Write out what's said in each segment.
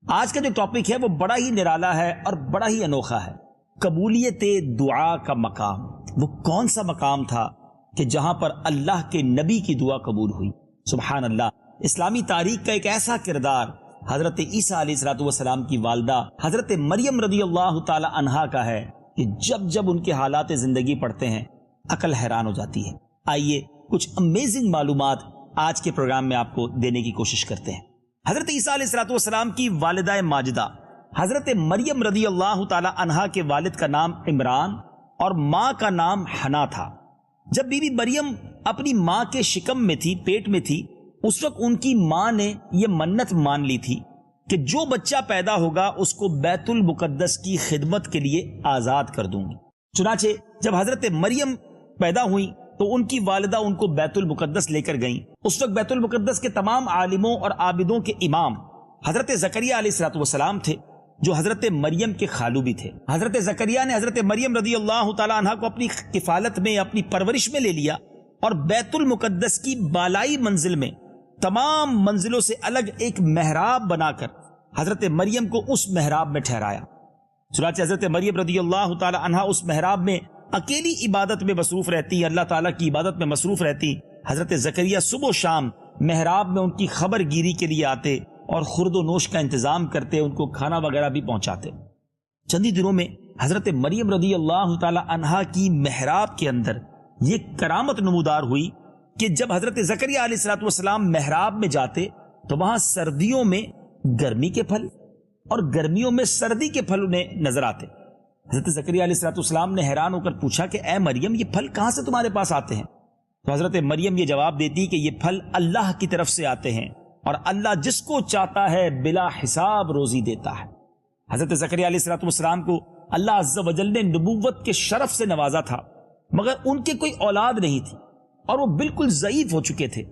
آج کا جو ٹاپک ہے وہ بڑا ہی نرالا ہے اور بڑا ہی انوکھا ہے، قبولیت دعا کا مقام۔ وہ کون سا مقام تھا کہ جہاں پر اللہ کے نبی کی دعا قبول ہوئی؟ سبحان اللہ۔ اسلامی تاریخ کا ایک ایسا کردار حضرت عیسیٰ علیہ السلام کی والدہ حضرت مریم رضی اللہ تعالی عنہا کا ہے کہ جب جب ان کے حالات زندگی پڑھتے ہیں عقل حیران ہو جاتی ہے۔ آئیے کچھ امیزنگ معلومات آج کے پروگرام میں آپ کو دینے کی کوشش کرتے ہیں۔ حضرت عیسیٰ علیہ السلام کی والدہ ماجدہ حضرت مریم رضی اللہ تعالی عنہا کے والد کا نام عمران اور ماں کا نام حنا تھا۔ جب بی بی مریم اپنی ماں کے شکم میں تھی، پیٹ میں تھی، اس وقت ان کی ماں نے یہ منت مان لی تھی کہ جو بچہ پیدا ہوگا اس کو بیت المقدس کی خدمت کے لیے آزاد کر دوں گی۔ چنانچہ جب حضرت مریم پیدا ہوئی تو ان کی والدہ ان کو بیت المقدس لے کر گئیں۔ اس وقت بیت المقدس کے تمام عالموں اور عابدوں کے امام حضرت زکریا علیہ السلام تھے، جو حضرت مریم کے خالو بھی تھے۔ حضرت زکریا نے حضرت مریم رضی اللہ تعالی عنہا کو اپنی کفالت میں، اپنی پرورش میں لے لیا اور بیت المقدس کی بالائی منزل میں تمام منزلوں سے الگ ایک محراب بنا کر حضرت مریم کو اس محراب میں ٹھہرایا۔ چنانچہ حضرت مریم رضی اللہ تعالی عنہا اس محراب میں اکیلی عبادت میں مصروف رہتی، اللہ تعالیٰ کی عبادت میں مصروف رہتی۔ حضرت زکریا صبح و شام محراب میں ان کی خبر گیری کے لیے آتے اور خورد و نوش کا انتظام کرتے، ان کو کھانا وغیرہ بھی پہنچاتے۔ چند ہی دنوں میں حضرت مریم رضی اللہ تعالی عنہا کی محراب کے اندر یہ کرامت نمودار ہوئی کہ جب حضرت زکریا علیہ السلام محراب میں جاتے تو وہاں سردیوں میں گرمی کے پھل اور گرمیوں میں سردی کے پھل انہیں نظر آتے۔ حضرت زکریا علیہ السلام نے حیران ہو کر پوچھا کہ اے مریم، یہ پھل کہاں سے تمہارے پاس آتے ہیں؟ تو حضرت مریم یہ جواب دیتی کہ یہ پھل اللہ کی طرف سے آتے ہیں اور اللہ جس کو چاہتا ہے بلا حساب روزی دیتا ہے۔ حضرت زکریا علیہ السلام کو اللہ عز و جل نے نبوت کے شرف سے نوازا تھا، مگر ان کے کوئی اولاد نہیں تھی اور وہ بالکل ضعیف ہو چکے تھے۔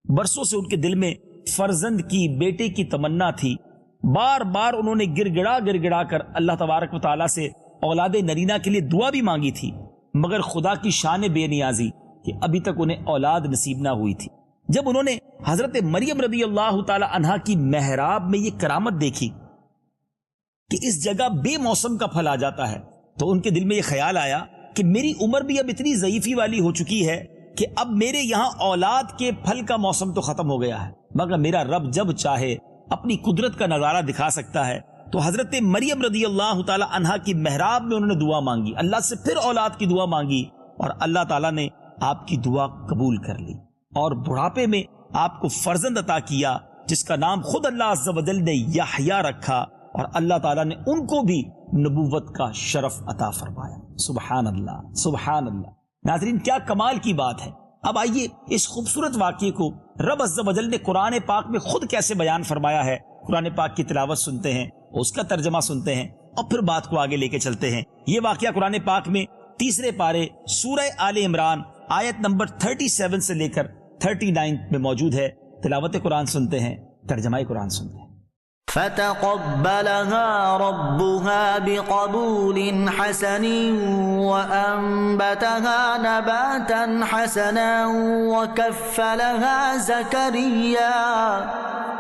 برسوں سے ان کے دل میں فرزند کی، بیٹے کی تمنا تھی۔ بار بار انہوں نے گر گڑا کر اللہ تبارک و تعالیٰ سے اولاد نرینہ کے لیے دعا بھی مانگی تھی، مگر خدا کی شان بے نیازی کہ ابھی تک انہیں اولاد نصیب نہ ہوئی تھی۔ جب انہوں نے حضرت مریم رضی اللہ تعالی عنہا کی محراب میں یہ کرامت دیکھی کہ اس جگہ بے موسم کا پھل آ جاتا ہے، تو ان کے دل میں یہ خیال آیا کہ میری عمر بھی اب اتنی ضعیفی والی ہو چکی ہے کہ اب میرے یہاں اولاد کے پھل کا موسم تو ختم ہو گیا ہے، مگر میرا رب جب چاہے اپنی قدرت کا نظارہ دکھا سکتا ہے۔ تو حضرت مریم رضی اللہ تعالی عنہا کی محراب میں انہوں نے دعا مانگی، اللہ سے پھر اولاد کی دعا مانگی اور اللہ تعالیٰ نے آپ کی دعا قبول کر لی اور بڑھاپے میں آپ کو فرزند عطا کیا، جس کا نام خود اللہ عز و جل نے یحییٰ رکھا، اور اللہ تعالیٰ نے ان کو بھی نبوت کا شرف عطا فرمایا۔ سبحان اللہ، سبحان اللہ۔ ناظرین، کیا کمال کی بات ہے۔ اب آئیے اس خوبصورت واقعے کو رب عز و جل نے قرآن پاک میں خود کیسے بیان فرمایا ہے، قرآن پاک کی تلاوت سنتے ہیں، اس کا ترجمہ سنتے ہیں اور پھر بات کو آگے لے کے چلتے ہیں۔ یہ واقعہ قرآن پاک میں 3 پارے سورہ آل عمران آیت نمبر 37 سے لے کر 39 میں موجود ہے۔ تلاوت قرآن سنتے ہیں، ترجمہ قرآن سنتے ہیں۔ فتقبلها ربها بقبول حسن وأنبتها نباتا حسنا وكفلها زكريا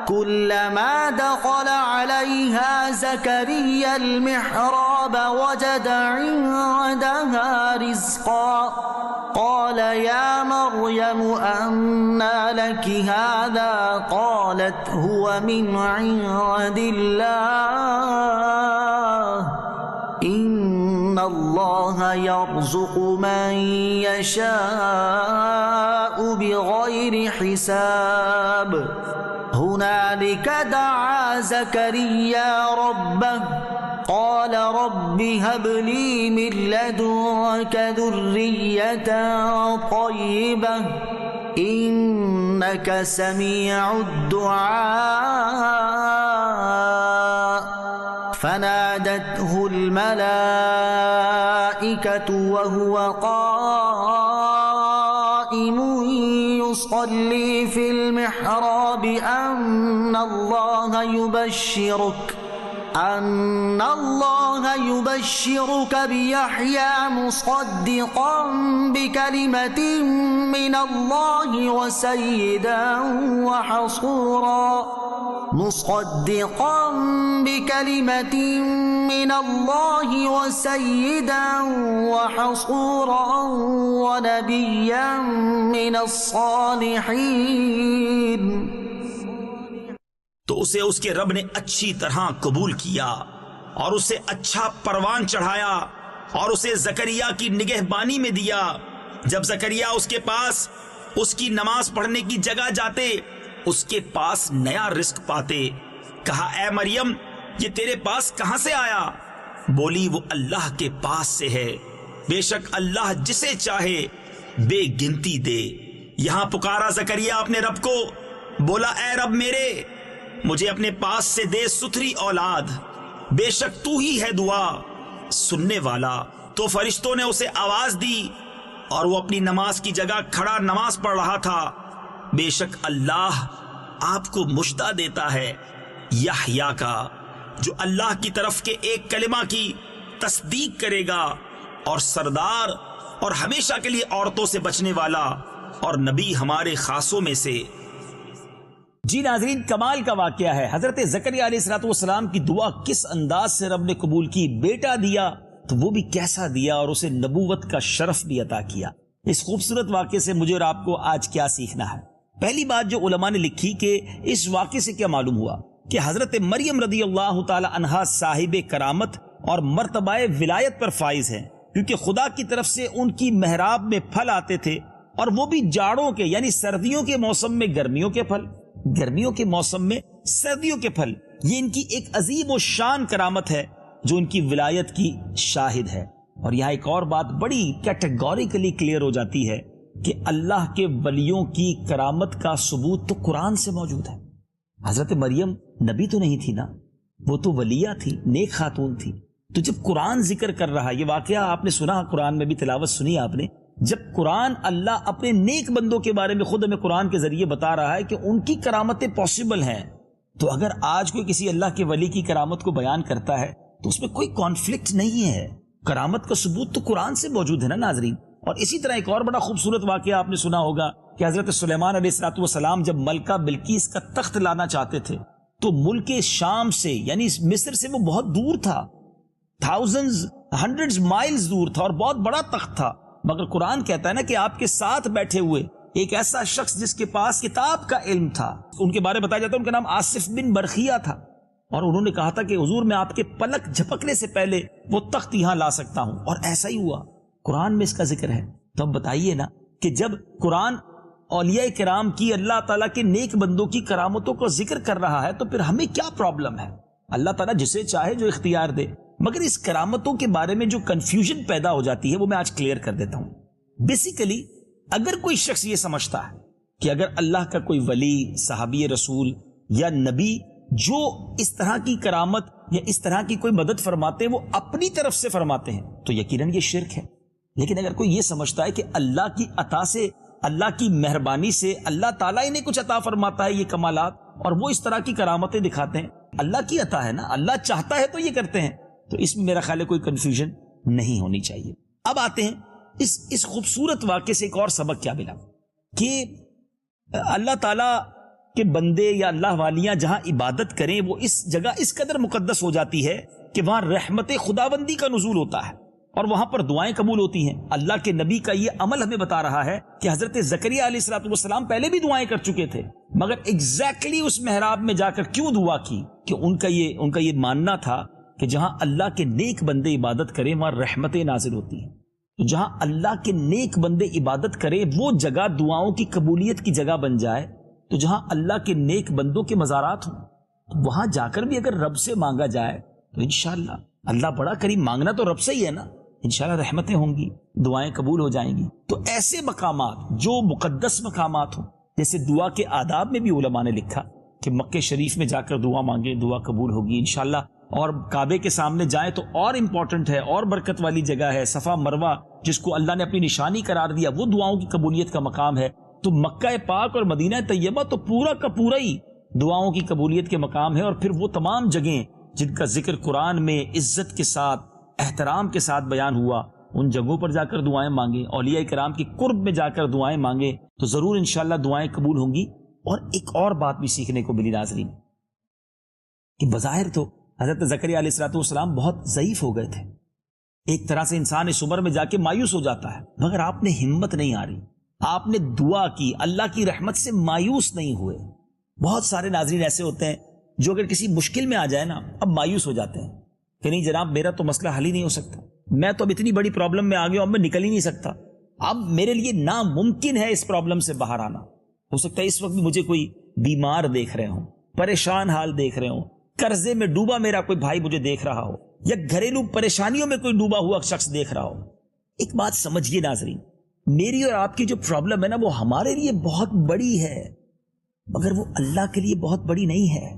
كلما دخل عليها زكريا المحراب وجد عندها رزقا قال يا مريم أنى لك هذا قالت هو من عند الله إن الله يرزق من يشاء بغير حساب هنالك دعا زكريا ربه قال رب هب لي من لدنك ذرية طيبة إنك سميع الدعاء فنادته الملائكة وهو قائم يصلي في المحراب أن الله يبشرك بيحيى مصدقا بكلمة من الله وسيدا وحصورا مصدقا بكلمة من الله وسيدا وحصورا ونبيا من الصالحين. تو اسے اس کے رب نے اچھی طرح قبول کیا اور اسے اچھا پروان چڑھایا اور اسے زکریا کی نگہبانی میں دیا. جب زکریا اس کے پاس اس کی نماز پڑھنے کی جگہ جاتے اس کے پاس نیا رزق پاتے. کہا اے مریم یہ تیرے پاس کہاں سے آیا؟ بولی وہ اللہ کے پاس سے ہے، بے شک اللہ جسے چاہے بے گنتی دے. یہاں پکارا زکریا اپنے رب کو، بولا اے رب میرے مجھے اپنے پاس سے دے ستھری اولاد، بے شک تو ہی ہے دعا سننے والا. تو فرشتوں نے اسے آواز دی اور وہ اپنی نماز کی جگہ کھڑا نماز پڑھ رہا تھا. بے شک اللہ آپ کو مژدہ دیتا ہے یحییٰ کا، جو اللہ کی طرف کے ایک کلمہ کی تصدیق کرے گا، اور سردار اور ہمیشہ کے لیے عورتوں سے بچنے والا اور نبی ہمارے خاصوں میں سے. جی ناظرین، کمال کا واقعہ ہے. حضرت زکریا علیہ السلام کی دعا کس انداز سے رب نے قبول کی. بیٹا دیا تو وہ بھی کیسا دیا، اور اسے نبوت کا شرف بھی عطا کیا. اس خوبصورت واقعے سے مجھے اور آپ کو آج کیا سیکھنا ہے؟ پہلی بات جو علماء نے لکھی کہ اس واقعے سے کیا معلوم ہوا کہ حضرت مریم رضی اللہ تعالی عنہا صاحب کرامت اور مرتبہ ولایت پر فائز ہیں، کیونکہ خدا کی طرف سے ان کی محراب میں پھل آتے تھے، اور وہ بھی جاڑوں کے یعنی سردیوں کے موسم میں گرمیوں کے پھل، گرمیوں کے موسم میں سردیوں کے پھل. یہ ان کی ایک عظیم و شان کرامت ہے جو ان کی ولایت کی شاہد ہے. اور یہاں ایک اور بات بڑی کیٹیگوریکلی کلیئر ہو جاتی ہے کہ اللہ کے ولیوں کی کرامت کا ثبوت تو قرآن سے موجود ہے. حضرت مریم نبی تو نہیں تھی نا، وہ تو ولیہ تھی، نیک خاتون تھی. تو جب قرآن ذکر کر رہا، یہ واقعہ آپ نے سنا، قرآن میں بھی تلاوت سنی آپ نے، جب قرآن اللہ اپنے نیک بندوں کے بارے میں خود ہمیں قرآن کے ذریعے بتا رہا ہے کہ ان کی کرامتیں پاسبل ہیں، تو اگر آج کوئی کسی اللہ کے ولی کی کرامت کو بیان کرتا ہے تو اس میں کوئی کانفلکٹ نہیں ہے. کرامت کا ثبوت تو قرآن سے موجود ہے نا ناظرین. اور اسی طرح ایک اور بڑا خوبصورت واقعہ آپ نے سنا ہوگا کہ حضرت سلیمان علیہ السلام جب ملکہ بلقیس کا تخت لانا چاہتے تھے تو ملک شام سے یعنی مصر سے وہ بہت دور تھا، ہنڈریڈز مائلز دور تھا، اور بہت بڑا تخت تھا. مگر قرآن کہتا ہے نا کہ آپ کے ساتھ بیٹھے ہوئے ایک ایسا شخص جس کے پاس کتاب کا علم تھا، ان کے بارے میں بتایا جاتا ہے ان کا نام آصف بن برخیہ تھا، اور انہوں نے کہا تھا کہ حضور میں آپ کے پلک جھپکنے سے پہلے وہ تخت یہاں لا سکتا ہوں. اور ایسا ہی ہوا، قرآن میں اس کا ذکر ہے. تو اب بتائیے نا کہ جب قرآن اولیاء کرام کی، اللہ تعالیٰ کے نیک بندوں کی کرامتوں کو ذکر کر رہا ہے تو پھر ہمیں کیا پرابلم ہے؟ اللہ تعالیٰ جسے چاہے جو اختیار دے. مگر اس کرامتوں کے بارے میں جو کنفیوژن پیدا ہو جاتی ہے وہ میں آج کلیئر کر دیتا ہوں. بیسیکلی اگر کوئی شخص یہ سمجھتا ہے کہ اگر اللہ کا کوئی ولی، صحابی رسول یا نبی جو اس طرح کی کرامت یا اس طرح کی کوئی مدد فرماتے ہیں وہ اپنی طرف سے فرماتے ہیں تو یقیناً یہ شرک ہے. لیکن اگر کوئی یہ سمجھتا ہے کہ اللہ کی عطا سے، اللہ کی مہربانی سے اللہ تعالیٰ انہیں کچھ عطا فرماتا ہے یہ کمالات، اور وہ اس طرح کی کرامتیں دکھاتے ہیں، اللہ کی عطا ہے نا، اللہ چاہتا ہے تو یہ کرتے ہیں، تو اس میں میرا خیال ہے کوئی کنفیوژن نہیں ہونی چاہیے. اب آتے ہیں اس خوبصورت واقعے سے ایک اور سبق کیا ملا کہ اللہ تعالیٰ کہ بندے یا اللہ والیاں جہاں عبادت کریں وہ اس جگہ اس قدر مقدس ہو جاتی ہے کہ وہاں رحمت خداوندی کا نزول ہوتا ہے اور وہاں پر دعائیں قبول ہوتی ہیں. اللہ کے نبی کا یہ عمل ہمیں بتا رہا ہے کہ حضرت زکریا علیہ السلام پہلے بھی دعائیں کر چکے تھے، مگر ایگزیکٹلی اس محراب میں جا کر کیوں دعا کی کہ ان کا یہ ماننا تھا کہ جہاں اللہ کے نیک بندے عبادت کریں وہاں رحمتیں نازل ہوتی ہیں. تو جہاں اللہ کے نیک بندے عبادت کریں وہ جگہ دعاؤں کی قبولیت کی جگہ بن جائے. تو جہاں اللہ کے نیک بندوں کے مزارات ہوں تو وہاں جا کر بھی اگر رب سے مانگا جائے تو انشاءاللہ اللہ بڑا کریم، مانگنا تو رب سے ہی ہے نا، انشاءاللہ رحمتیں ہوں گی، دعائیں قبول ہو جائیں گی. تو ایسے مقامات جو مقدس مقامات ہوں، جیسے دعا کے آداب میں بھی علماء نے لکھا کہ مکہ شریف میں جا کر دعا مانگے، دعا قبول ہوگی انشاءاللہ. اور کعبے کے سامنے جائیں تو اور امپورٹنٹ ہے، اور برکت والی جگہ ہے. صفا مروہ جس کو اللہ نے اپنی نشانی قرار دیا وہ دعاؤں کی قبولیت کا مقام ہے. تو مکہ پاک اور مدینہ طیبہ تو پورا کا پورا ہی دعاؤں کی قبولیت کے مقام ہے. اور پھر وہ تمام جگہیں جن کا ذکر قرآن میں عزت کے ساتھ، احترام کے ساتھ بیان ہوا، ان جگہوں پر جا کر دعائیں مانگیں، اولیاء کرام کی قرب میں جا کر دعائیں مانگیں تو ضرور انشاءاللہ دعائیں قبول ہوں گی. اور ایک اور بات بھی سیکھنے کو ملی ناظرین کہ بظاہر تو حضرت زکریا علیہ الصلوۃ والسلام بہت ضعیف ہو گئے تھے، ایک طرح سے انسان اس عمر میں جا کے مایوس ہو جاتا ہے، مگر آپ نے ہمت نہیں ہاری، آپ نے دعا کی، اللہ کی رحمت سے مایوس نہیں ہوئے۔ بہت سارے ناظرین ایسے ہوتے ہیں جو اگر کسی مشکل میں آ جائے نا اب مایوس ہو جاتے ہیں کہ نہیں جناب میرا تو مسئلہ حل ہی نہیں ہو سکتا، میں تو اب اتنی بڑی پرابلم میں آ گیا ہوں، اب میں نکل ہی نہیں سکتا، اب میرے لیے ناممکن ہے اس پرابلم سے باہر آنا۔ ہو سکتا ہے اس وقت بھی مجھے کوئی بیمار دیکھ رہے ہوں، پریشان حال دیکھ رہے ہوں، قرضے میں ڈوبا میرا کوئی بھائی مجھے دیکھ رہا ہو، یا گھریلو پریشانیوں میں کوئی ڈوبا ہوا شخص دیکھ رہا ہو۔ ایک بات سمجھیے ناظرین، میری اور آپ کی جو پرابلم ہے نا وہ ہمارے لیے بہت بڑی ہے، مگر وہ اللہ کے لیے بہت بڑی نہیں ہے۔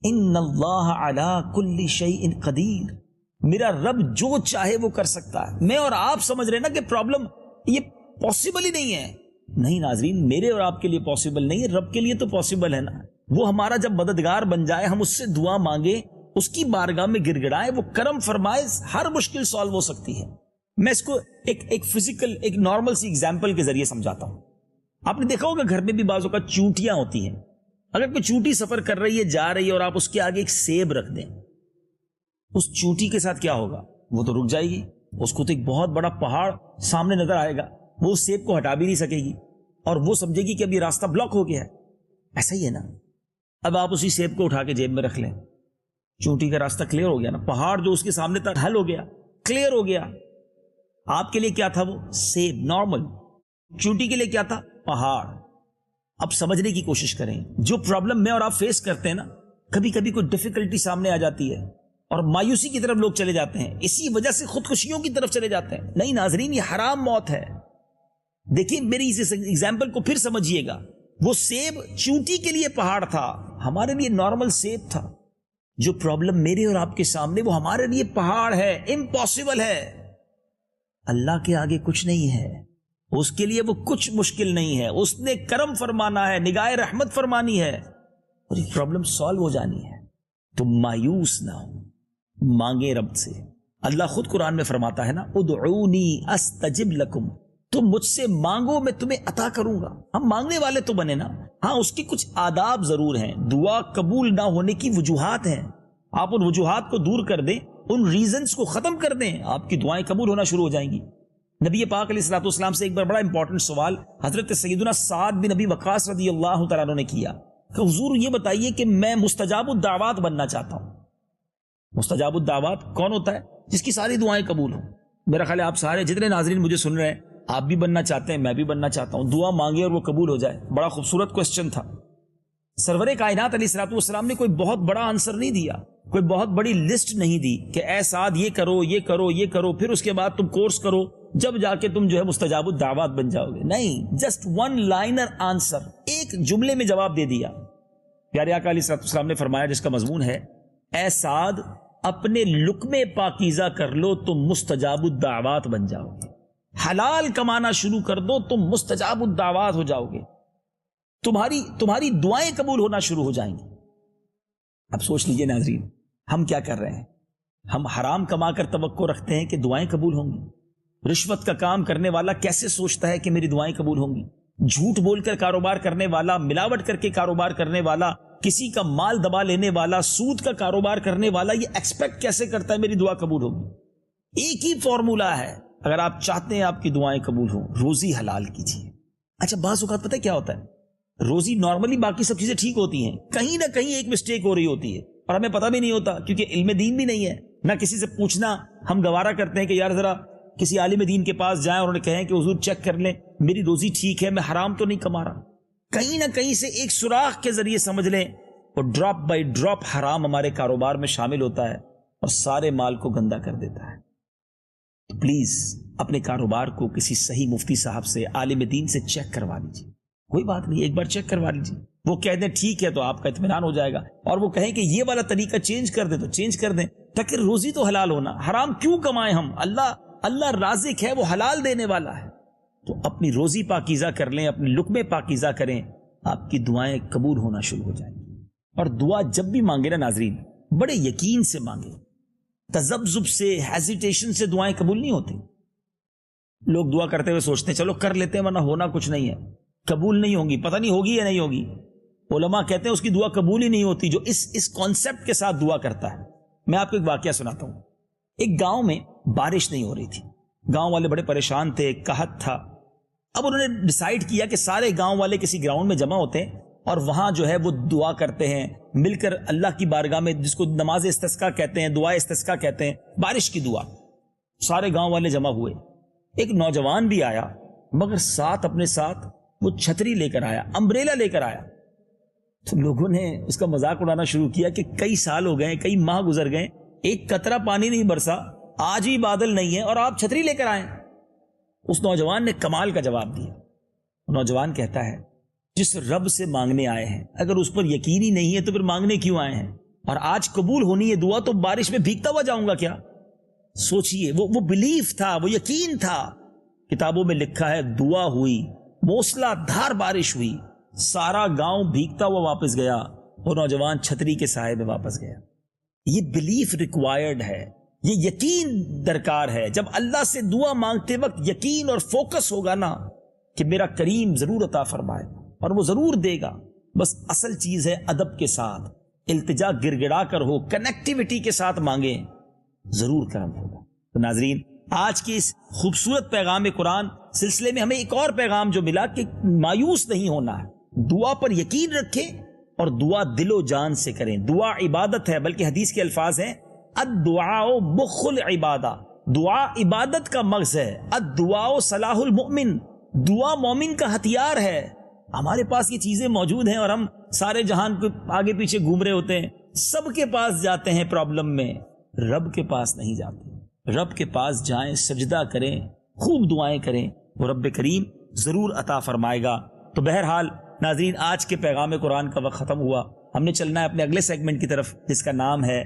ان اللہ علی کل شیء قدیر، میرا رب جو چاہے وہ کر سکتا ہے۔ میں اور آپ سمجھ رہے ہیں نا کہ پرابلم یہ پاسبل ہی نہیں ہے، نہیں ناظرین، میرے اور آپ کے لیے پاسبل نہیں ہے، رب کے لیے تو پاسبل ہے نا۔ وہ ہمارا جب مددگار بن جائے، ہم اس سے دعا مانگے، اس کی بارگاہ میں گر گڑائے، وہ کرم فرمائے، ہر مشکل سالو ہو سکتی ہے۔ میں اس کو ایک فزیکل ایک نارمل سی ایگزامپل کے ذریعے سمجھاتا ہوں۔ آپ نے دیکھا ہوگا گھر میں بھی بعض اوقات چونٹیاں ہوتی ہیں، اگر کوئی چونٹی سفر کر رہی ہے جا رہی ہے اور آپ اس کے آگے ایک سیب رکھ دیں، اس چونٹی کے ساتھ کیا ہوگا؟ وہ تو رک جائے گی، اس کو تو ایک بہت بڑا پہاڑ سامنے نظر آئے گا، وہ اس سیب کو ہٹا بھی نہیں سکے گی اور وہ سمجھے گی کہ اب یہ راستہ بلاک ہو گیا ہے۔ ایسا ہی ہے نا، اب آپ اسی سیب کو اٹھا کے جیب میں رکھ لیں، چونٹی کا راستہ کلیئر ہو گیا نا، پہاڑ جو اس کے سامنے تھا حل ہو گیا، کلیئر ہو گیا۔ آپ کے لیے کیا تھا؟ وہ سیب نارمل، چونٹی کے لیے کیا تھا؟ پہاڑ۔ اب سمجھنے کی کوشش کریں، جو پرابلم میں اور آپ فیس کرتے ہیں نا، کبھی کبھی کوئی ڈیفیکلٹی سامنے آ جاتی ہے اور مایوسی کی طرف لوگ چلے جاتے ہیں، اسی وجہ سے خودکشیوں کی طرف چلے جاتے ہیں۔ نہیں ناظرین، یہ حرام موت ہے۔ دیکھیں میری اس ایگزامپل کو پھر سمجھیے گا، وہ سیب چونٹی کے لیے پہاڑ تھا، ہمارے لیے نارمل سیب تھا۔ جو پرابلم میرے اور آپ کے سامنے وہ ہمارے لیے پہاڑ ہے، امپاسبل ہے۔ اللہ کے آگے کچھ نہیں ہے، اس کے لیے وہ کچھ مشکل نہیں ہے، اس نے کرم فرمانا ہے، نگاہ رحمت فرمانی ہے اور یہ پرابلم سالو ہو جانی ہے۔ تو مایوس نہ ہو، مانگے رب سے۔ اللہ خود قرآن میں فرماتا ہے نا، ادعونی استجب لکم، تم مجھ سے مانگو میں تمہیں عطا کروں گا۔ ہم مانگنے والے تو بنے نا، ہاں اس کے کچھ آداب ضرور ہیں، دعا قبول نہ ہونے کی وجوہات ہیں، آپ ان وجوہات کو دور کر دیں، ان ریزنز کو ختم کر دیں، آپ کی دعائیں قبول ہونا شروع ہو جائیں گی۔ نبی پاک علیہ الصلوۃ والسلام سے ایک بار بڑا امپورٹنٹ سوال حضرت سیدنا سعد بن ابی وقاص رضی اللہ تعالیٰ عنہ نے کیا کہ حضور یہ بتائیے کہ میں مستجاب الدعوات بننا چاہتا ہوں۔ مستجاب الدعوات کون ہوتا ہے؟ جس کی ساری دعائیں قبول ہوں۔ میرا خیال ہے آپ سارے جتنے ناظرین مجھے سن رہے ہیں، آپ بھی بننا چاہتے ہیں، میں بھی بننا چاہتا ہوں، دعا مانگے اور وہ قبول ہو جائے۔ بڑا خوبصورت کوسچن تھا۔ سرور کائنات علیہ الصلوۃ والسلام نے کوئی بہت بڑا آنسر نہیں دیا، کوئی بہت بڑی لسٹ نہیں دی کہ اے سعد یہ کرو یہ کرو یہ کرو، پھر اس کے بعد تم کورس کرو، جب جا کے تم جو ہے مستجاب الدعوات بن جاؤ گے۔ نہیں، جسٹ ون لائنر آنسر، ایک جملے میں جواب دے دیا۔ پیارے آقا علیہ الصلوۃ والسلام نے فرمایا، جس کا مضمون ہے، اے سعد اپنے لقمے پاکیزہ کر لو، تم مستجاب الدعوات بن جاؤ گے۔ حلال کمانا شروع کر دو، تم مستجاب الدعوات ہو جاؤ گے، تمہاری دعائیں قبول ہونا شروع ہو جائیں گی۔ اب سوچ لیجئے ناظرین، ہم کیا کر رہے ہیں؟ ہم حرام کما کر توقع رکھتے ہیں کہ دعائیں قبول ہوں گی۔ رشوت کا کام کرنے والا کیسے سوچتا ہے کہ میری دعائیں قبول ہوں گی؟ جھوٹ بول کر کاروبار کرنے والا، ملاوٹ کر کے کاروبار کرنے والا، کسی کا مال دبا لینے والا، سود کا کاروبار کرنے والا یہ ایکسپیکٹ کیسے کرتا ہے میری دعا قبول ہوگی؟ ایک ہی فارمولا ہے، اگر آپ چاہتے ہیں آپ کی دعائیں قبول ہوں، روزی حلال کیجیے۔ اچھا بعض اوقات پتہ کیا ہوتا ہے، روزی نارملی باقی سب چیزیں ٹھیک ہوتی ہیں، کہیں نہ کہیں ایک مسٹیک ہو رہی ہوتی ہے اور ہمیں پتہ بھی نہیں ہوتا، کیونکہ علم دین بھی نہیں ہے، نہ کسی سے پوچھنا ہم گوارا کرتے ہیں کہ یار ذرا کسی عالم دین کے پاس جائیں اور انہیں کہیں کہ حضور چیک کر لیں میری روزی ٹھیک ہے، میں حرام تو نہیں کما رہا۔ کہیں نہ کہیں سے ایک سوراخ کے ذریعے سمجھ لیں، اور ڈراپ بائی ڈراپ حرام ہمارے کاروبار میں شامل ہوتا ہے اور سارے مال کو گندا کر دیتا ہے۔ تو پلیز اپنے کاروبار کو کسی صحیح مفتی صاحب سے، عالم دین سے چیک کروا لیجیے، کوئی بات نہیں، ایک بار چیک کروا لیجیے، وہ کہہ دیں ٹھیک ہے تو آپ کا اطمینان ہو جائے گا، اور وہ کہیں کہ یہ والا طریقہ چینج کر دیں تو چینج کر دیں، تاکہ روزی تو حلال ہونا، حرام کیوں کمائیں ہم؟ اللہ رازق ہے، وہ حلال دینے والا ہے۔ تو اپنی روزی پاکیزہ کر لیں، اپنے لقمے پاکیزہ کریں، آپ کی دعائیں قبول ہونا شروع ہو جائیں گی۔ اور دعا جب بھی مانگے نا ناظرین، بڑے یقین سے مانگے، تذبذب سے، ہیزیٹیشن سے دعائیں قبول نہیں ہوتی۔ لوگ دعا کرتے ہوئے سوچتے ہیں چلو کر لیتے ہیں ورنہ ہونا کچھ نہیں ہے، قبول نہیں ہوں گی، پتہ نہیں ہوگی یا نہیں ہوگی۔ علماء کہتے ہیں اس کی دعا قبول ہی نہیں ہوتی جو اس کانسیپٹ کے ساتھ دعا کرتا ہے۔ میں آپ کو ایک واقعہ سناتا ہوں۔ ایک گاؤں میں بارش نہیں ہو رہی تھی، گاؤں والے بڑے پریشان تھے، قحط تھا۔ اب انہوں نے ڈیسائیڈ کیا کہ سارے گاؤں والے کسی گراؤنڈ میں جمع ہوتے ہیں اور وہاں جو ہے وہ دعا کرتے ہیں مل کر اللہ کی بارگاہ میں، جس کو نماز استسقاء کہتے ہیں، دعا استسقاء کہتے ہیں، بارش کی دعا۔ سارے گاؤں والے جمع ہوئے، ایک نوجوان بھی آیا مگر اپنے ساتھ وہ چھتری لے کر آیا، امبریلا لے کر آیا۔ تو لوگوں نے اس کا مذاق اڑانا شروع کیا کہ کئی سال ہو گئے، کئی ماہ گزر گئے، ایک قطرہ پانی نہیں برسا، آج بھی بادل نہیں ہے اور آپ چھتری لے کر آئیں۔ اس نوجوان نے کمال کا جواب دیا۔ نوجوان کہتا ہے جس رب سے مانگنے آئے ہیں اگر اس پر یقین ہی نہیں ہے تو پھر مانگنے کیوں آئے ہیں؟ اور آج قبول ہونی ہے دعا تو بارش میں بھیگتا ہوا جاؤں گا کیا؟ سوچئے، وہ بلیف تھا، وہ یقین تھا۔ کتابوں میں لکھا ہے دعا ہوئی، موسلا دھار بارش ہوئی، سارا گاؤں بھیگتا ہوا واپس گیا اور نوجوان چھتری کے سائے میں واپس گیا۔ یہ بلیف ریکوائرڈ ہے، یہ یقین درکار ہے۔ جب اللہ سے دعا مانگتے وقت یقین اور فوکس ہوگا نا کہ میرا کریم ضرور عطا فرمائے اور وہ ضرور دے گا، بس اصل چیز ہے ادب کے ساتھ، التجا گڑگڑا کر ہو، کنیکٹیوٹی کے ساتھ مانگیں، ضرور کرم ہوگا۔ تو ناظرین، آج کی اس خوبصورت پیغام قرآن سلسلے میں ہمیں ایک اور پیغام جو ملا کہ مایوس نہیں ہونا ہے، دعا پر یقین رکھیں اور دعا دل و جان سے کریں۔ دعا عبادت ہے، بلکہ حدیث کے الفاظ ہیں الدعاء مخ العبادہ، دعا عبادت کا مغز ہے۔ الدعاء صلاح المؤمن، دعا مومن کا ہتھیار ہے۔ ہمارے پاس یہ چیزیں موجود ہیں اور ہم سارے جہان کے آگے پیچھے گھوم رہے ہوتے ہیں، سب کے پاس جاتے ہیں پرابلم میں، رب کے پاس نہیں جاتے۔ رب کے پاس جائیں، سجدہ کریں، خوب دعائیں کریں، وہ رب کریم ضرور عطا فرمائے گا۔ تو بہرحال ناظرین، آج کے پیغام قرآن کا وقت ختم ہوا، ہم نے چلنا ہے اپنے اگلے سیگمنٹ کی طرف جس کا نام ہے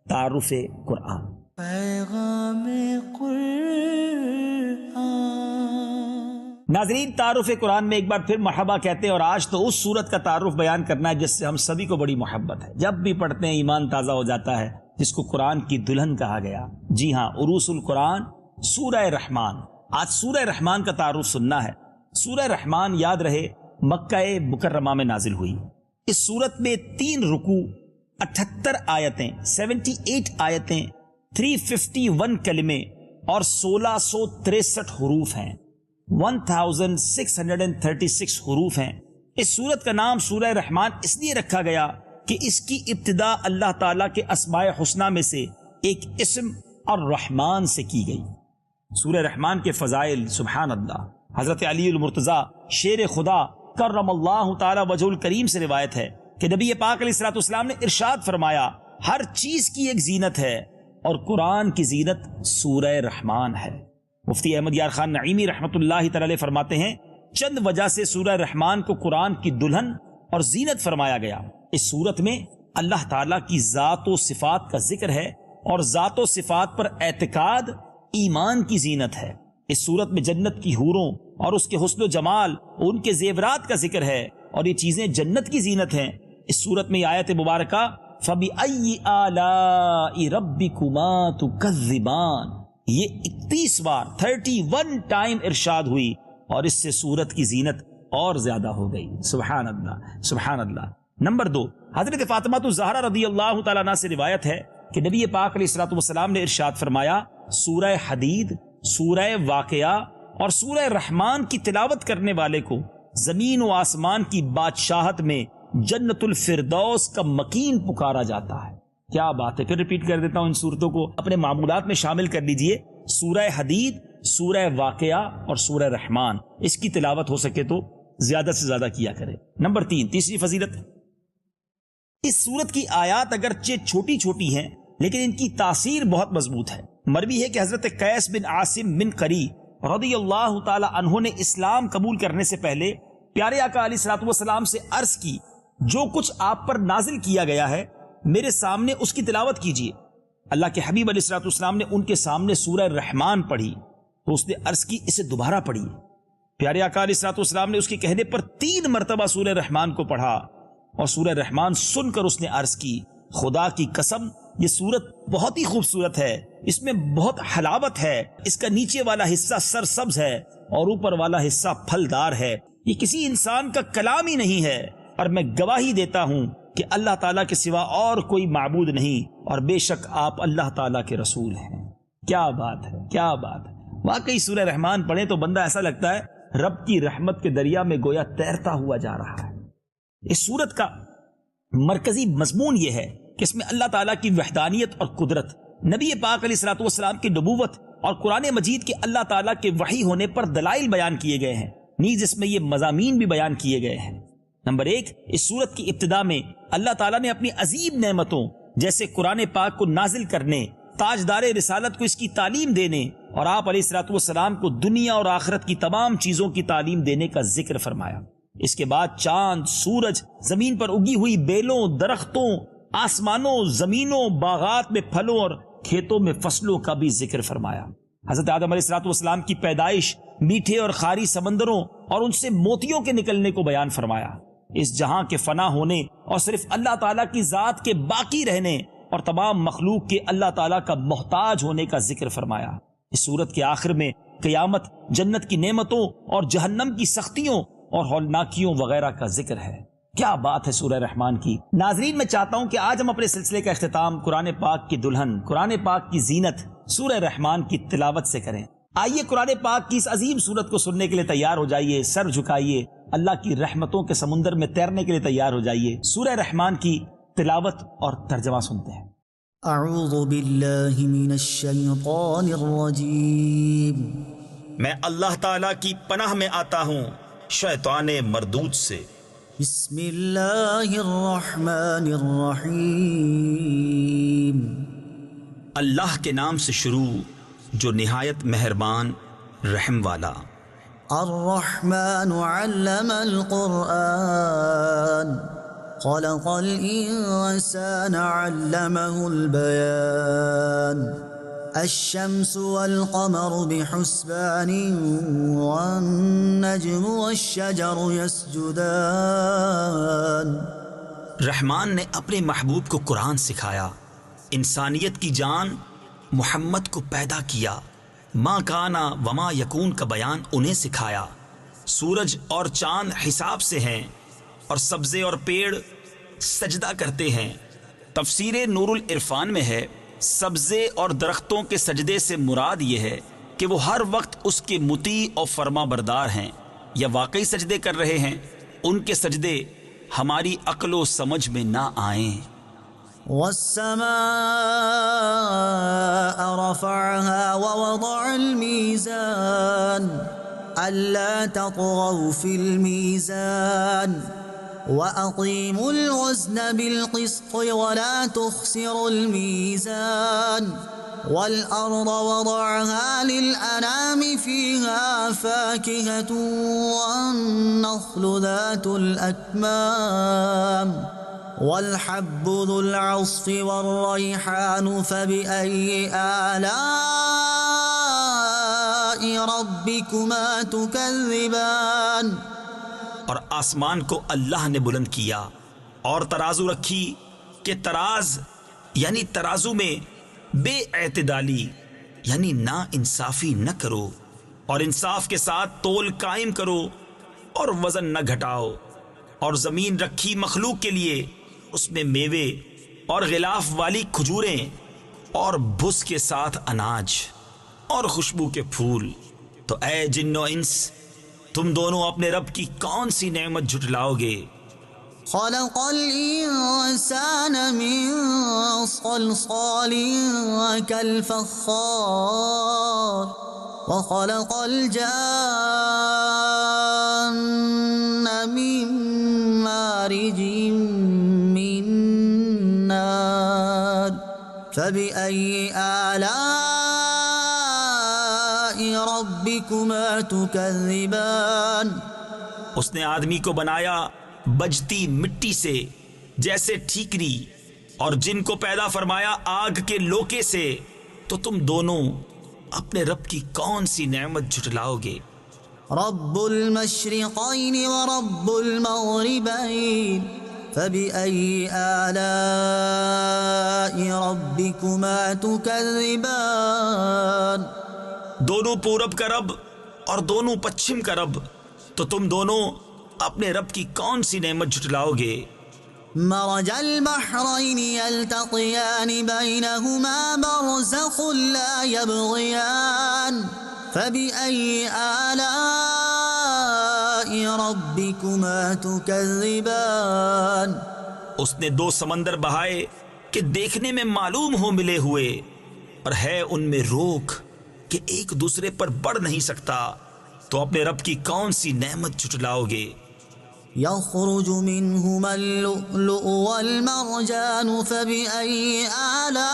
تعارف قرآن۔ پیغام ناظرین، تعارف قرآن میں ایک بار پھر مرحبا کہتے ہیں، اور آج تو اس سورت کا تعارف بیان کرنا ہے جس سے ہم سبھی کو بڑی محبت ہے، جب بھی پڑھتے ہیں ایمان تازہ ہو جاتا ہے، جس کو قرآن کی دلہن کہا گیا۔ جی ہاں، عروس القرآن سورہ رحمان۔ آج سورہ رحمان کا تعارف سننا ہے۔ سورہ رحمان یاد رہے مکہ مکرمہ میں نازل ہوئی۔ اس سورت میں 3 رکوع، 78 آیتیں، 78 آیتیں، 351 کلمے اور 1663 حروف ہیں، 1636 حروف ہیں۔ اس سورت کا نام سورہ رحمان اس لیے رکھا گیا کہ اس کی ابتدا اللہ تعالیٰ کے اسماء حسنہ میں سے ایک اسم الرحمن سے کی گئی۔ سورہ رحمان کے فضائل، سبحان اللہ، حضرت علی المرتضیٰ شیر خدا کرم اللہ تعالی وجہ الکریم سے روایت ہے کہ نبی پاک علیہ الصلوۃ والسلام نے ارشاد فرمایا، ہر چیز کی ایک زینت ہے اور قرآن کی زینت سورہ رحمان ہے۔ مفتی احمد یار خان نعیمی رحمۃ اللہ تعالی فرماتے ہیں، چند وجہ سے سورہ رحمان کو قرآن کی دلہن اور زینت فرمایا گیا۔ اس صورت میں اللہ تعالیٰ کی ذات و صفات کا ذکر ہے اور ذات و صفات پر اعتقاد ایمان کی زینت ہے۔ اس صورت میں جنت کی حوروں اور اس کے حسن و جمال اور ان کے زیورات کا ذکر ہے اور یہ چیزیں جنت کی زینت ہیں۔ اس صورت میں آیت مبارکہ فَبِأَيِّ آلَاءِ رَبِّكُمَا تُكَذِّبَانِ یہ 31 بار 31 ٹائم ارشاد ہوئی اور اس سے صورت کی زینت اور زیادہ ہو گئی۔ سبحان اللہ، سبحان اللہ۔ نمبر 2، حضرت فاطمہ الزہرا رضی اللہ تعالیٰ عنہ سے روایت ہے کہ نبی پاک علیہ الصلوۃ والسلام نے ارشاد فرمایا، سورہ حدید، سورہ واقعہ اور سورہ رحمان کی تلاوت کرنے والے کو زمین و آسمان کی بادشاہت میں جنت الفردوس کا مکین پکارا جاتا ہے۔ کیا بات ہے، پھر ریپیٹ کر دیتا ہوں، ان صورتوں کو اپنے معمولات میں شامل کر لیجئے۔ سورہ حدید، سورہ واقعہ اور سورہ رحمان، اس کی تلاوت ہو سکے تو زیادہ سے زیادہ کیا کرے۔ نمبر 3، تیسری فضیلت، اس سورت کی آیات اگرچہ چھوٹی چھوٹی ہیں لیکن ان کی تاثیر بہت مضبوط ہے۔ مروی ہے کہ حضرت قیس بن عاصم بن قری رضی اللہ تعالی عنہ نے اسلام قبول کرنے سے پہلے پیارے آقا علیہ الصلوۃ والسلام سے عرض کی، جو کچھ آپ پر نازل کیا گیا ہے میرے سامنے اس کی تلاوت کیجیے۔ اللہ کے حبیب علیہ الصلوۃ والسلام نے ان کے سامنے سورہ رحمان پڑھی تو اس نے عرض کی، اسے دوبارہ پڑھیے۔ پیارے آقا علیہ الصلوۃ والسلام نے اس کے کہنے پر 3 مرتبہ سورہ رحمان کو پڑھا اور سورہ رحمان سن کر اس نے عرض کی، خدا کی قسم یہ سورت بہت ہی خوبصورت ہے، اس میں بہت حلاوت ہے، اس کا نیچے والا حصہ سرسبز ہے اور اوپر والا حصہ پھلدار ہے، یہ کسی انسان کا کلام ہی نہیں ہے۔ اور میں گواہی دیتا ہوں کہ اللہ تعالیٰ کے سوا اور کوئی معبود نہیں، اور بے شک آپ اللہ تعالیٰ کے رسول ہیں۔ کیا بات ہے، کیا بات ہے! واقعی سورہ رحمان پڑھیں تو بندہ ایسا لگتا ہے رب کی رحمت کے دریا میں گویا تیرتا ہوا جا رہا ہے۔ اس سورت کا مرکزی مضمون یہ ہے کہ اس میں اللہ تعالیٰ کی وحدانیت اور قدرت، نبی پاک علیہ الصلوۃ والسلام کی نبوت اور قرآن مجید کے اللہ تعالیٰ کے وحی ہونے پر دلائل بیان کیے گئے ہیں، نیز اس میں یہ مضامین بھی بیان کیے گئے ہیں۔ نمبر 1، اس سورت کی ابتدا میں اللہ تعالیٰ نے اپنی عظیم نعمتوں جیسے قرآن پاک کو نازل کرنے، تاجدار رسالت کو اس کی تعلیم دینے، اور آپ علیہ الصلوۃ والسلام کو دنیا اور آخرت کی تمام چیزوں کی تعلیم دینے کا ذکر فرمایا۔ اس کے بعد چاند، سورج، زمین پر اگی ہوئی بیلوں، درختوں، آسمانوں، زمینوں، باغات میں پھلوں اور کھیتوں میں فصلوں کا بھی ذکر فرمایا۔ حضرت آدم علیہ الصلوۃ والسلام کی پیدائش، میٹھے اور خاری سمندروں اور ان سے موتیوں کے نکلنے کو بیان فرمایا۔ اس جہاں کے فنا ہونے اور صرف اللہ تعالیٰ کی ذات کے باقی رہنے اور تمام مخلوق کے اللہ تعالیٰ کا محتاج ہونے کا ذکر فرمایا۔ اس سورت کے آخر میں قیامت، جنت کی نعمتوں اور جہنم کی سختیوں اور ہولناکیوں وغیرہ کا ذکر ہے۔ کیا بات ہے سورہ رحمان کی! ناظرین، میں چاہتا ہوں کہ آج ہم اپنے سلسلے کا اختتام قرآن پاک کی دلہن، قرآن پاک کی زینت، سورہ رحمان کی تلاوت سے کریں۔ آئیے قرآن پاک کی اس عظیم سورت کو سننے کے لیے تیار ہو جائیے، سر جھکائیے، اللہ کی رحمتوں کے سمندر میں تیرنے کے لیے تیار ہو جائیے۔ سورہ رحمان کی تلاوت اور ترجمہ سنتے ہیں۔ اعوذ باللہ من الشیطان الرجیم۔ میں اللہ تعالیٰ کی پناہ میں آتا ہوں شیطان مردود سے۔ بسم اللہ الرحمن الرحیم۔ اللہ کے نام سے شروع جو نہایت مہربان رحم والا۔ الرحمن علم القرآن خلق الإنسان علمه البيان الشمس والقمر بحسبان والنجم والشجر يسجدان۔ رحمان نے اپنے محبوب کو قرآن سکھایا، انسانیت کی جان محمد کو پیدا کیا، ما کانا وما یکون کا بیان انہیں سکھایا۔ سورج اور چاند حساب سے ہیں اور سبزے اور پیڑ سجدہ کرتے ہیں۔ تفسیر نور العرفان میں ہے سبزے اور درختوں کے سجدے سے مراد یہ ہے کہ وہ ہر وقت اس کے مطیع اور فرما بردار ہیں یا واقعی سجدے کر رہے ہیں۔ ان کے سجدے ہماری عقل و سمجھ میں نہ آئیں۔ والسماء رفعها ووضع الميزان ألا تطغوا في الميزان وأقيموا الوزن بالقسط ولا تخسروا الميزان والأرض وضعها للأنام فيها فاكهة والنخل ذات الأكمام والحب ذو العصف والريحان فبأي آلاء ربكما تكذبان۔ اور آسمان کو اللہ نے بلند کیا اور ترازو رکھی کہ تراز یعنی ترازو میں بے اعتدالی یعنی نا انصافی نہ کرو، اور انصاف کے ساتھ تول قائم کرو اور وزن نہ گھٹاؤ۔ اور زمین رکھی مخلوق کے لیے، اس میں میوے اور غلاف والی کھجوریں اور بھس کے ساتھ اناج اور خوشبو کے پھول۔ تو اے جن و انس، تم دونوں اپنے رب کی کون سی نعمت جھٹلاؤ گے؟ خلق الإنسان من صلصال كالفخار وخلق الجان من مارج من نار فبأي آلاء ربكما تكذبان۔ اس نے آدمی کو بنایا بجتی مٹی سے جیسے ٹھیکری، اور جن کو پیدا فرمایا آگ کے لوکے سے، تو تم دونوں اپنے رب کی کون سی نعمت جھٹلاؤ گے؟ رب المشرقين ورب المغربين فبأي آلاء ربكما تكذبان۔ دونوں پورب کا رب اور دونوں پچھم کا رب، تو تم دونوں اپنے رب کی کون سی نعمت جھٹلاؤ گے؟ مرج البحرين يلتقيان بينهما برزخ لا يبغيان فبأي آلاء ربكما تكذبان اس نے دو سمندر بہائے کہ دیکھنے میں معلوم ہو ملے ہوئے، اور ہے ان میں روک کہ ایک دوسرے پر بڑھ نہیں سکتا، تو اپنے رب کی کون سی نعمت جھٹلاؤ گے؟ يخرج منهما اللؤلؤ والمرجان فبأي آلاء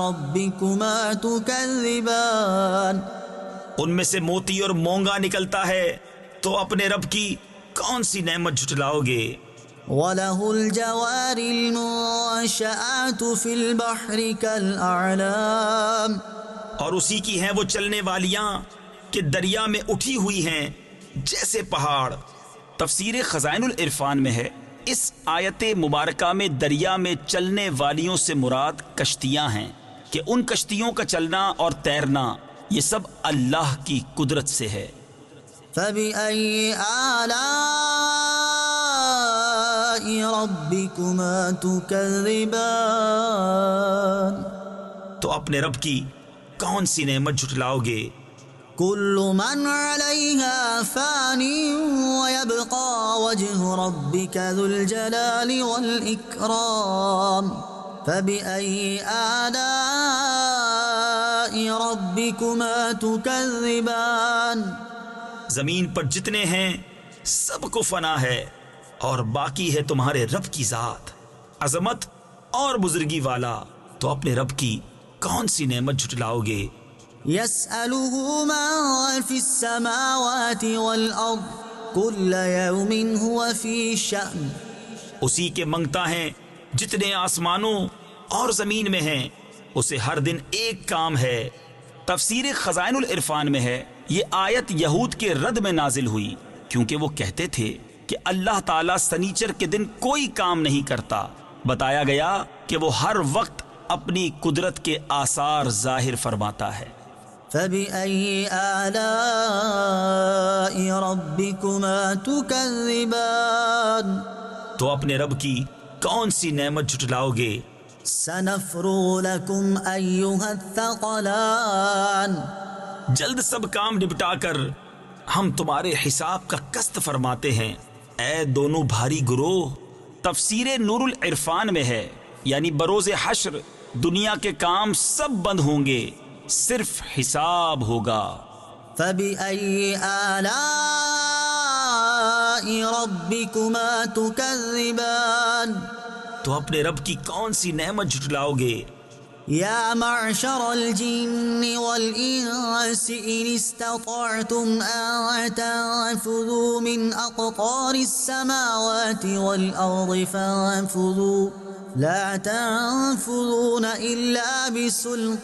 ربكما تكذبان ان میں سے موتی اور مونگا نکلتا ہے، تو اپنے رب کی کون سی نعمت جھٹلاؤ گے؟ وله الجوار المنشآت في البحر كالأعلام اور اسی کی ہیں وہ چلنے والیاں کہ دریا میں اٹھی ہوئی ہیں جیسے پہاڑ۔ تفسیر خزائن العرفان میں ہے اس آیت مبارکہ میں دریا میں چلنے والیوں سے مراد کشتیاں ہیں کہ ان کشتیوں کا چلنا اور تیرنا یہ سب اللہ کی قدرت سے ہے۔ فبأي آلاء ربكما تكذبان تو اپنے رب کی کون سی نعمت جھٹلاؤ گے؟ كل من عليها فان ويبقى وجه ربك ذو الجلال والإكرام فبأي آلاء ربكما تكذبان زمین پر جتنے ہیں سب کو فنا ہے، اور باقی ہے تمہارے رب کی ذات عظمت اور بزرگی والا، تو اپنے رب کی کون سی نعمت جھٹلاؤ گے؟ يسأله من في السماوات والأرض كل يوم هو في شأن اسی کے منگتا ہے جتنے آسمانوں اور زمین میں ہیں، اسے ہر دن ایک کام ہے۔ تفسیر خزائن العرفان میں ہے یہ آیت یہود کے رد میں نازل ہوئی، کیونکہ وہ کہتے تھے کہ اللہ تعالیٰ سنیچر کے دن کوئی کام نہیں کرتا۔ بتایا گیا کہ وہ ہر وقت اپنی قدرت کے آثار ظاہر فرماتا ہے۔ فبأي آلاء ربكما تكذبان تو اپنے رب کی کون سی نعمت جھٹلاؤ گے؟ سنفرغ لكم أيها الثقلان جلد سب کام نپٹا کر ہم تمہارے حساب کا قسط فرماتے ہیں، اے دونوں بھاری گروہ۔ تفسیر نور العرفان میں ہے یعنی بروز حشر دنیا کے کام سب بند ہوں گے، صرف حساب ہوگا۔ فبأي آلاء ربكما تكذبان تو اپنے رب کی کون سی نعمت جھٹلاؤ گے؟ يا معشر الجن والإنس إن استطعتم أن تنفذوا من أقطار السماوات والأرض فانفذوا لا تنفذون إلا بسلطان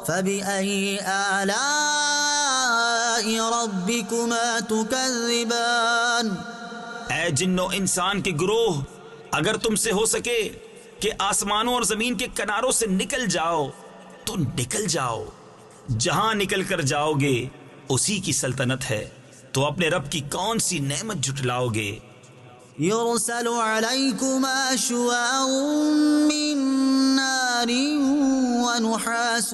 فبأي آلاء ربكما تكذبان اے جنو انسان کے گروہ، اگر تم سے ہو سکے کہ آسمانوں اور زمین کے کناروں سے نکل جاؤ تو نکل جاؤ، جہاں نکل کر جاؤ گے اسی کی سلطنت ہے، تو اپنے رب کی کون سی نعمت جھٹلاؤ گے؟ يرسل عليكما شواظ من نار ونحاس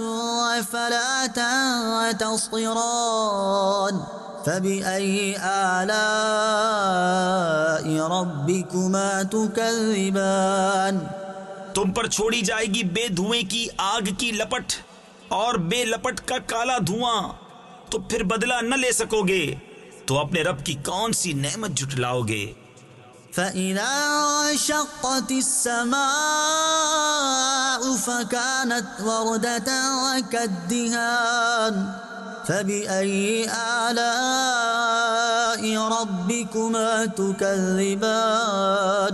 فلا تنتصران فبأي آلاء ربكما تكذبان تم پر چھوڑی جائے گی بے دھوئیں کی آگ کی لپٹ اور بے لپٹ کا کالا دھواں، تو پھر بدلہ نہ لے سکو گے، تو اپنے رب کی کون سی نعمت جھٹلاؤ گے؟ فإذا انشقت السماء فكانت وردة كالدهان فبأي آلاء ربكما تكذبان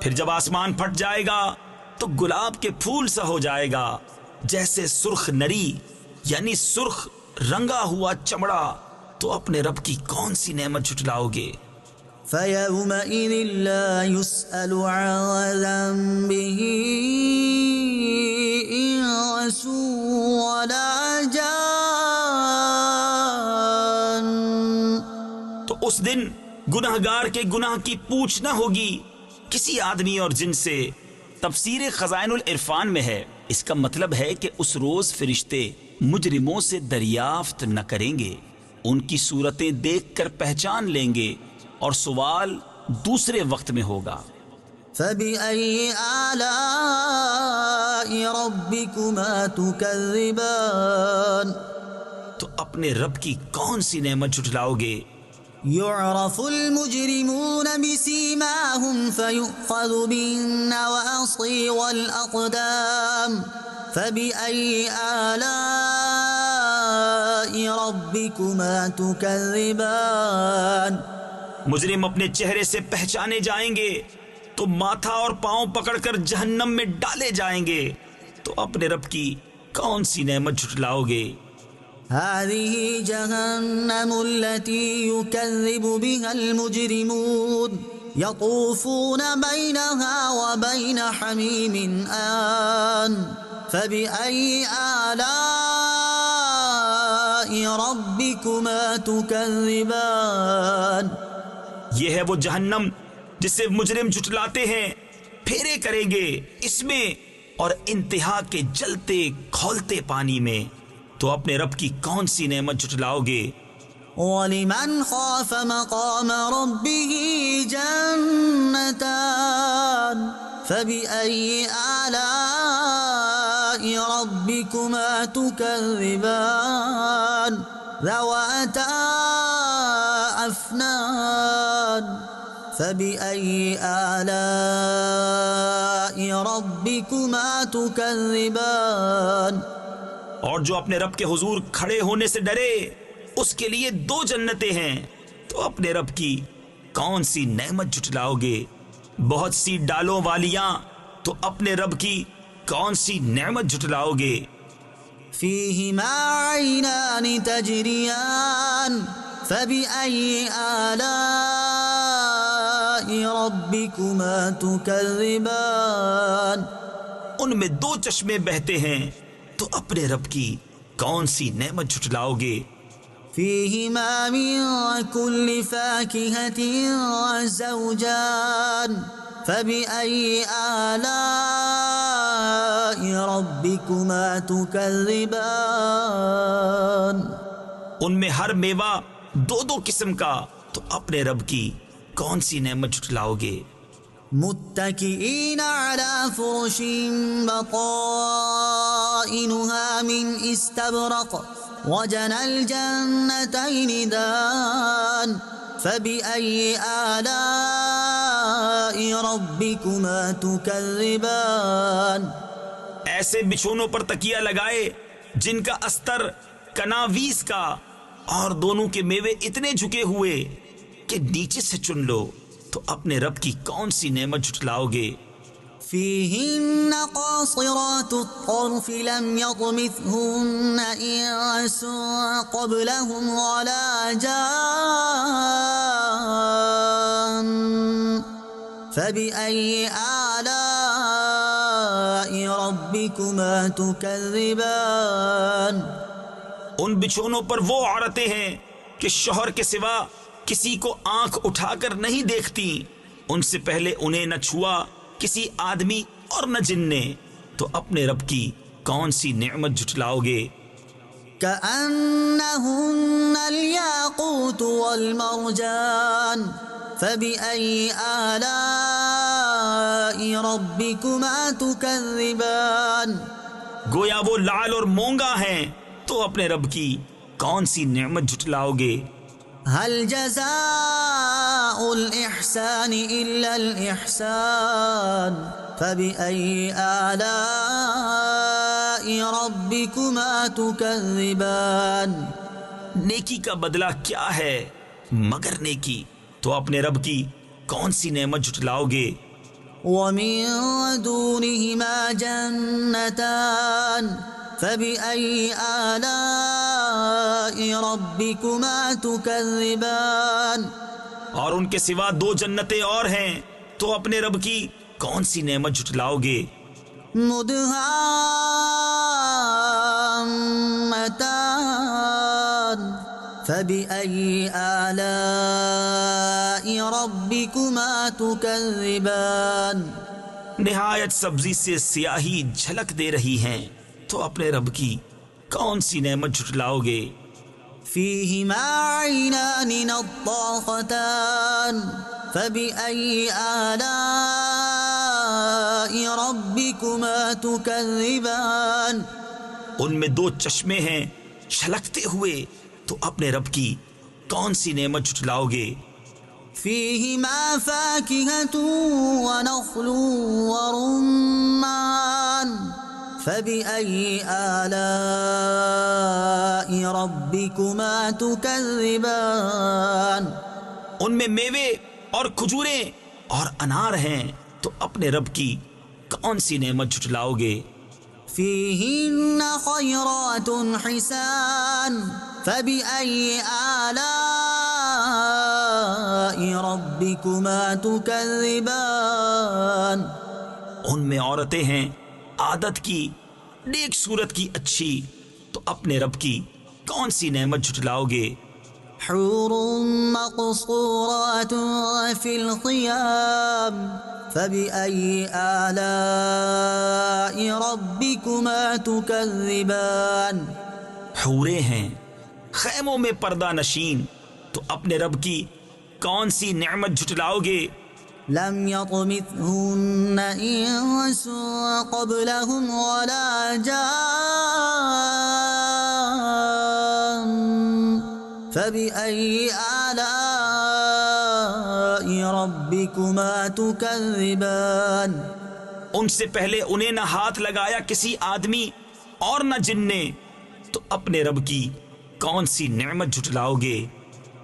پھر جب آسمان پھٹ جائے گا تو گلاب کے پھول سا ہو جائے گا، جیسے سرخ نری یعنی سرخ رنگا ہوا چمڑا، تو اپنے رب کی کون سی نعمت جھٹلاؤ گے؟ فيومئذ لا يسأل عن ذنبه إنس ولا جان گناہگار کے گناہ کی پوچھ نہ ہوگی کسی آدمی اور جن سے۔ تفسیر خزائن العرفان میں ہے، اس کا مطلب ہے کہ اس روز فرشتے مجرموں سے دریافت نہ کریں گے، ان کی صورتیں دیکھ کر پہچان لیں گے اور سوال دوسرے وقت میں ہوگا۔ فَبِأَيِّ آلَاءِ رَبِّكُمَا تُكَذِّبَانِ، تو اپنے رب کی کون سی نعمت جھٹلاؤ گے؟ يعرف المجرمون بسيماهم فيؤخذ بالنواصي والأقدام فبأي آلاء ربكما تكذبان۔ مجرم اپنے چہرے سے پہچانے جائیں گے تو ماتھا اور پاؤں پکڑ کر جہنم میں ڈالے جائیں گے، تو اپنے رب کی کون سی نعمت جھٹلاؤ گے؟ هذه جهنم التي يكذب بها المجرمون يطوفون بينها وبين حميم آن فبأي آلاء ربكما تكذبان۔ یہ ہے وہ جہنم جسے مجرم جھٹلاتے ہیں، پھیرے کریں گے اس میں اور انتہا کے جلتے کھولتے پانی میں، تو اپنے رب کی کون سی نعمت جھٹلاؤ گے؟ وَلِمَنْ خَافَ مَقَامَ رَبِّهِ جَنَّتَانِ فَبِأَيِّ آلَاءِ رَبِّكُمَا تُكَذِّبَانِ ذَوَاتَا أَفْنَانٍ فَبِأَيِّ آلَاءِ رَبِّكُمَا تُكَذِّبَانِ۔ اور جو اپنے رب کے حضور کھڑے ہونے سے ڈرے اس کے لیے 2 جنتیں ہیں، تو اپنے رب کی کون سی نعمت جھٹلاؤ گے؟ بہت سی ڈالوں والیاں، تو اپنے رب کی کون سی نعمت جھٹلاؤ گے؟ فِيهِمَا عَيْنَانِ تَجْرِيَانِ فَبِأَيِّ آلَاءِ رَبِّكُمَا تُكَذِّبَانِ۔ ان میں 2 چشمے بہتے ہیں، تو اپنے رب کی کون سی نعمت جھٹلاؤ گے؟ فِيهِمَا مِن كُلِّ فَاكِهَةٍ زَوْجَانِ فَبِأَيِّ آلَاءِ رَبِّكُمَا تُكَذِّبَانِ۔ ان میں ہر میوہ 2 قسم کا، تو اپنے رب کی کون سی نعمت جھٹلاؤ گے؟ متكئين على فرش بطائنها من استبرق وجنى الجنتين دان فبأي آلاء ربكما تكذبان۔ ایسے بچھونوں پر تکیہ لگائے جن کا استر کناویس کا، اور دونوں کے میوے اتنے جھکے ہوئے کہ نیچے سے چن لو، تو اپنے رب کی کون سی نعمت جھٹلاؤ گے؟ فِيهِنَّ قَاصِرَاتُ الطَّرْفِ لَمْ يَطْمِثْهُنَّ إِنسٌ قَبْلَهُمْ وَلَا جَانٌّ فَبِأَيِّ آلَاءِ رَبِّكُمَا تُكَذِّبَانِ۔ ان بچھونوں پر وہ عورتیں ہیں کہ شوہر کے سوا کسی کو آنکھ اٹھا کر نہیں دیکھتی، ان سے پہلے انہیں نہ چھوا کسی آدمی اور نہ جن نے، تو اپنے رب کی کون سی نعمت جھٹلاؤ گے؟ كأنهن الياقوت والمرجان فبأي آلاء ربكما تكذبان۔ گویا وہ لعل اور مونگا ہیں، تو اپنے رب کی کون سی نعمت جھٹلاؤ گے؟ هل جزاء الإحسان إلا الإحسان فبأي آلاء ربكما تكذبان۔ نیکی کا بدلہ کیا ہے مگر نیکی، تو اپنے رب کی کون سی نعمت جھٹلاؤ گے؟ ومن دونهما جنتان فبأي آلاء ربكما تكذبان۔ اور ان کے سوا 2 جنتیں اور ہیں، تو اپنے رب کی کون سی نعمت جھٹلاؤ گے؟ مدهامتان فبأي آلاء ربكما تكذبان؟ نہایت سبزی سے سیاہی جھلک دے رہی ہیں، تو اپنے رب کی کون سی نعمت جھٹلاؤ گے؟ فيهما عينان نضاختان فبأي آلاء ربكما تكذبان؟ ان میں دو چشمے ہیں چھلکتے ہوئے، تو اپنے رب کی کون سی نعمت جھٹلاؤ گے؟ فيهما فاكهة ونخل ورمان فبأي آلاء ربكما تكذبان؟ ان میں میوے اور کھجوریں اور انار ہیں، تو اپنے رب کی کون سی نعمت جھٹلاؤ گے؟ فيهن خيرات حسان فبأي آلاء ربكما تكذبان؟ ان میں عورتیں ہیں عادت کی، نیک صورت کی اچھی، تو اپنے رب کی کون سی نعمت جھٹلاؤ گے؟ حور مقصورات في الخيام فبأي آلاء ربكما تكذبان؟ حوریں ہیں خیموں میں پردہ نشین، تو اپنے رب کی کون سی نعمت جھٹلاؤ گے؟ لم يطمثهن إنس قبلهم ولا جان فبأي آلاء ربكما تكذبان؟ ان سے پہلے انہیں نہ ہاتھ لگایا کسی آدمی اور نہ جن نے، تو اپنے رب کی کون سی نعمت جھٹلاؤ گے؟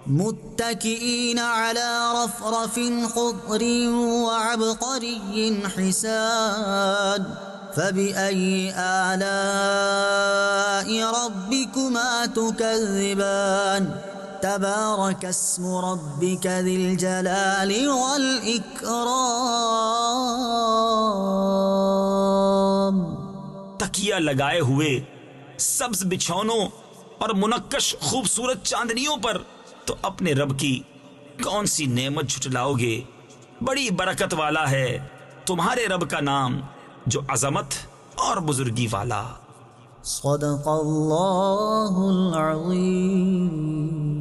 متكئين على رفرف خضر وعبقري حسان فبأي آلاء ربكما تكذبان؟ تبارك اسم ربك ذي الجلال والإكرام۔ تکیہ لگائے ہوئے سبز بچھونوں اور منقش خوبصورت چاندنیوں پر، تو اپنے رب کی کون سی نعمت جھٹلاؤ گے؟ بڑی برکت والا ہے تمہارے رب کا نام، جو عظمت اور بزرگی والا۔ صدق اللہ العظیم۔